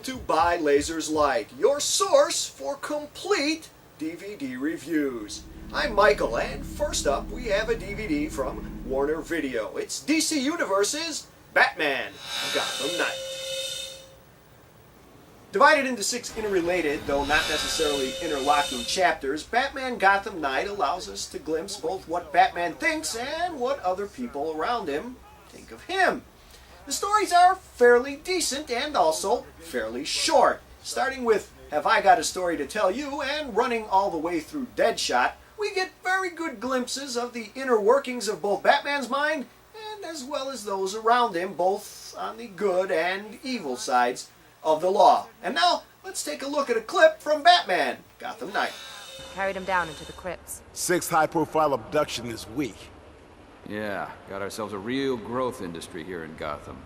Welcome to Buy Lasers Like, your source for complete DVD reviews. I'm Michael, and first up we have a DVD from Warner Video. It's DC Universe's Batman Gotham Knight. Divided into 6 interrelated, though not necessarily interlocking chapters, Batman Gotham Knight allows us to glimpse both what Batman thinks and what other people around him think of him. The stories are fairly decent and also fairly short, starting with Have I Got a Story to Tell You and running all the way through Deadshot. We get very good glimpses of the inner workings of both Batman's mind and as well as those around him, both on the good and evil sides of the law. And now, let's take a look at a clip from Batman Gotham Knight. Carried him down into the crypts. 6th high-profile abduction this week. Yeah, got ourselves a real growth industry here in Gotham.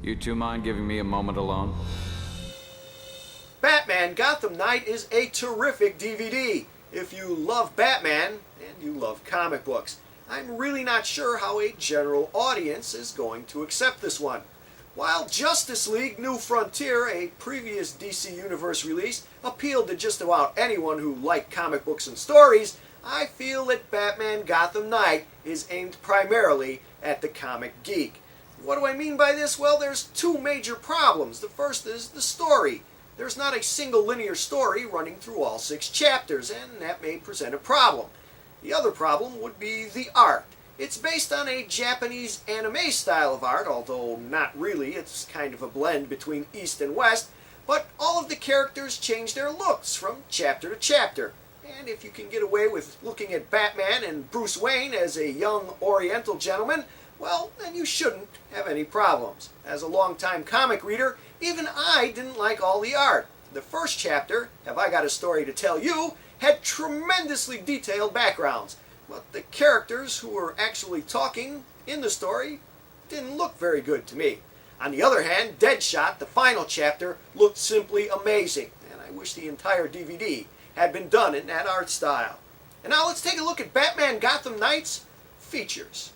You two mind giving me a moment alone? Batman Gotham Knight is a terrific DVD if you love Batman and you love comic books. I'm really not sure how a general audience is going to accept this one. While Justice League New Frontier, a previous DC Universe release, appealed to just about anyone who liked comic books and stories, I feel that Batman Gotham Knight is aimed primarily at the comic geek. What do I mean by this? Well, there's 2 major problems. The first is the story. There's not a single linear story running through all 6 chapters, and that may present a problem. The other problem would be the art. It's based on a Japanese anime style of art, although not really. It's kind of a blend between East and West, but all of the characters change their looks from chapter to chapter. And if you can get away with looking at Batman and Bruce Wayne as a young Oriental gentleman, well, then you shouldn't have any problems. As a longtime comic reader, even I didn't like all the art. The first chapter, Have I Got a Story to Tell You, had tremendously detailed backgrounds, but the characters who were actually talking in the story didn't look very good to me. On the other hand, Deadshot, the final chapter, looked simply amazing, and I wish the entire DVD had been done in that art style. And now let's take a look at Batman Gotham Knight's features.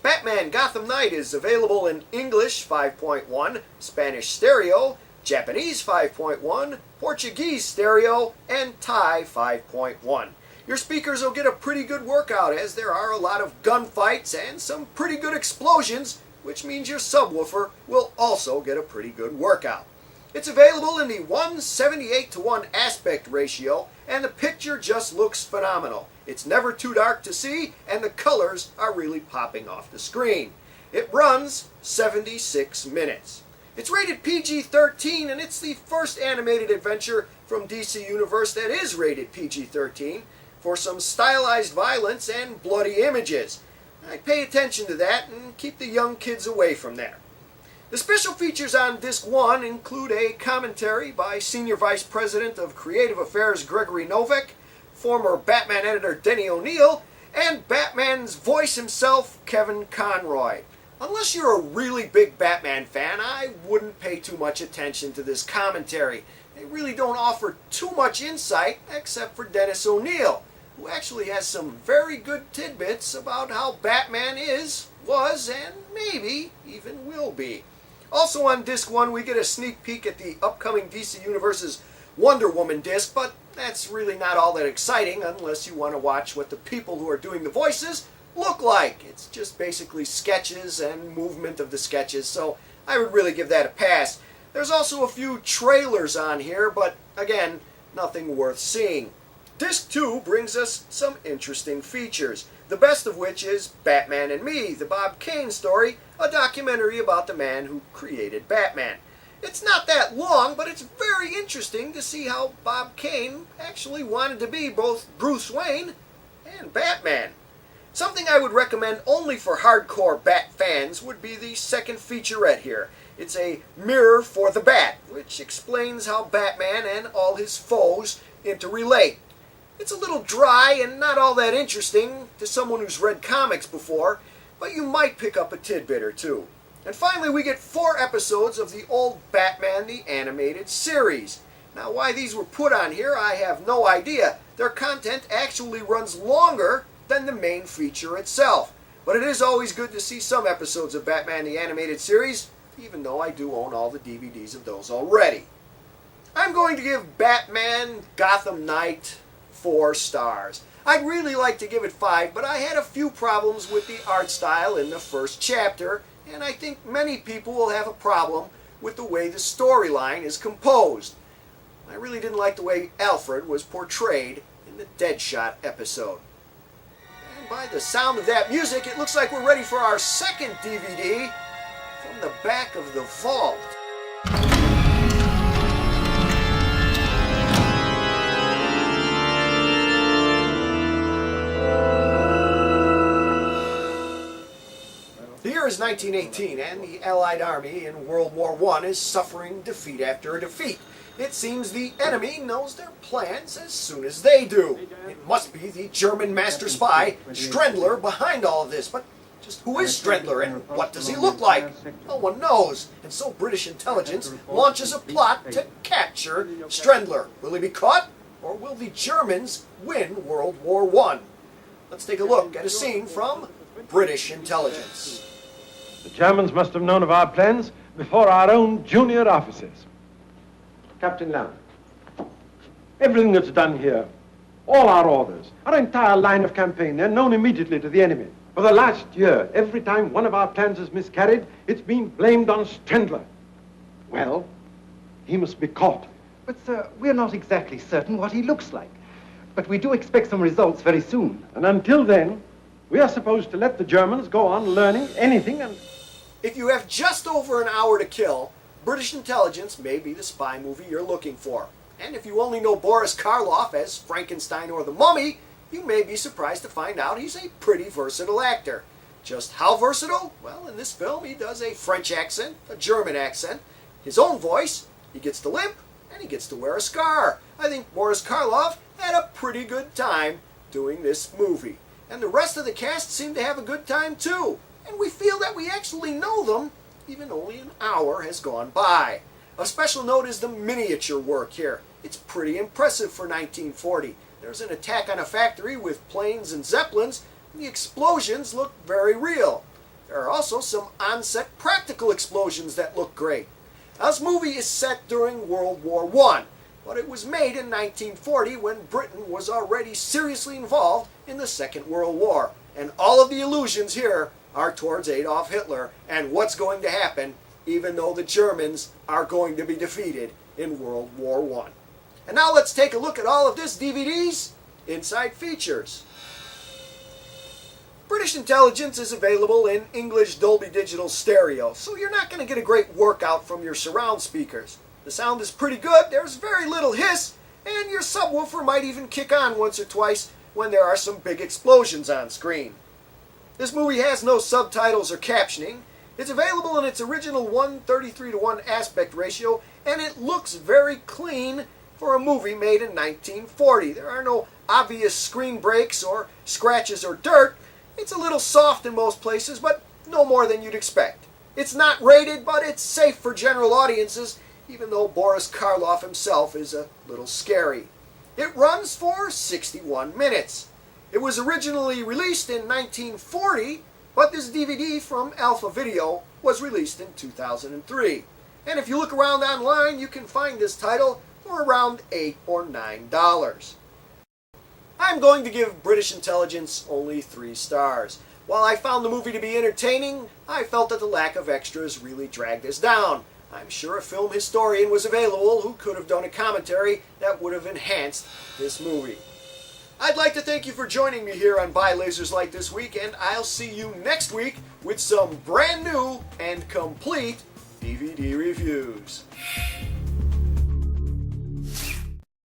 Batman Gotham Knight is available in English 5.1, Spanish stereo, Japanese 5.1, Portuguese stereo, and Thai 5.1. Your speakers will get a pretty good workout as there are a lot of gunfights and some pretty good explosions, which means your subwoofer will also get a pretty good workout. It's available in the 1:78:1 aspect ratio, and the picture just looks phenomenal. It's never too dark to see, and the colors are really popping off the screen. It runs 76 minutes. It's rated PG-13, and it's the first animated adventure from DC Universe that is rated PG-13 for some stylized violence and bloody images. I pay attention to that and keep the young kids away from there. The special features on Disc 1 include a commentary by Senior Vice President of Creative Affairs Gregory Novak, former Batman editor Denny O'Neil, and Batman's voice himself, Kevin Conroy. Unless you're a really big Batman fan, I wouldn't pay too much attention to this commentary. They really don't offer too much insight except for Dennis O'Neil, who actually has some very good tidbits about how Batman is, was, and maybe even will be. Also on Disc 1, we get a sneak peek at the upcoming DC Universe's Wonder Woman disc, but that's really not all that exciting unless you want to watch what the people who are doing the voices look like. It's just basically sketches and movement of the sketches, so I would really give that a pass. There's also a few trailers on here, but again, nothing worth seeing. Disc 2 brings us some interesting features, the best of which is Batman and Me, the Bob Kane story, a documentary about the man who created Batman. It's not that long, but it's very interesting to see how Bob Kane actually wanted to be both Bruce Wayne and Batman. Something I would recommend only for hardcore Bat fans would be the second featurette here. It's a mirror for the Bat, which explains how Batman and all his foes interrelate. It's a little dry and not all that interesting to someone who's read comics before, but you might pick up a tidbit or two. And finally, we get 4 episodes of the old Batman the Animated Series. Now, why these were put on here, I have no idea. Their content actually runs longer than the main feature itself. But it is always good to see some episodes of Batman the Animated Series, even though I do own all the DVDs of those already. I'm going to give Batman Gotham Knight 4 stars. I'd really like to give it 5, but I had a few problems with the art style in the first chapter, and I think many people will have a problem with the way the storyline is composed. I really didn't like the way Alfred was portrayed in the Deadshot episode. And by the sound of that music, it looks like we're ready for our second DVD from the back of the vault. The year is 1918, and the Allied army in World War I is suffering defeat after a defeat. It seems the enemy knows their plans as soon as they do. It must be the German master spy, Strendler, behind all of this. But just who is Strendler, and what does he look like? No one knows, and so British intelligence launches a plot to capture Strendler. Will he be caught, or will the Germans win World War I? Let's take a look at a scene from British intelligence. The Germans must have known of our plans before our own junior officers. Captain Lamb, everything that's done here, all our orders, our entire line of campaign, they're known immediately to the enemy. For the last year, every time one of our plans is miscarried, it's been blamed on Strendler. Well, he must be caught. But, sir, we're not exactly certain what he looks like. But we do expect some results very soon. And until then, we are supposed to let the Germans go on learning anything and... If you have just over an hour to kill, British intelligence may be the spy movie you're looking for. And if you only know Boris Karloff as Frankenstein or the Mummy, you may be surprised to find out he's a pretty versatile actor. Just how versatile? Well, in this film he does a French accent, a German accent, his own voice, he gets to limp, and he gets to wear a scar. I think Boris Karloff had a pretty good time doing this movie. And the rest of the cast seemed to have a good time too. And we feel that we actually know them, even only an hour has gone by. A special note is the miniature work here. It's pretty impressive for 1940. There's an attack on a factory with planes and zeppelins, and the explosions look very real. There are also some on-set practical explosions that look great. Now, this movie is set during World War I, but it was made in 1940 when Britain was already seriously involved in the Second World War. And all of the allusions here are towards Adolf Hitler and what's going to happen, even though the Germans are going to be defeated in World War I. And now let's take a look at all of this DVD's inside features. British Intelligence is available in English Dolby Digital Stereo, so you're not going to get a great workout from your surround speakers. The sound is pretty good, there's very little hiss, and your subwoofer might even kick on once or twice when there are some big explosions on screen. This movie has no subtitles or captioning. It's available in its original 1:33:1 aspect ratio, and it looks very clean for a movie made in 1940. There are no obvious screen breaks or scratches or dirt. It's a little soft in most places, but no more than you'd expect. It's not rated, but it's safe for general audiences, even though Boris Karloff himself is a little scary. It runs for 61 minutes. It was originally released in 1940, but this DVD from Alpha Video was released in 2003. And if you look around online, you can find this title for around $8 or $9. I'm going to give British Intelligence only 3 stars. While I found the movie to be entertaining, I felt that the lack of extras really dragged this down. I'm sure a film historian was available who could have done a commentary that would have enhanced this movie. I'd like to thank you for joining me here on Buy Lasers Light this week, and I'll see you next week with some brand new and complete DVD reviews.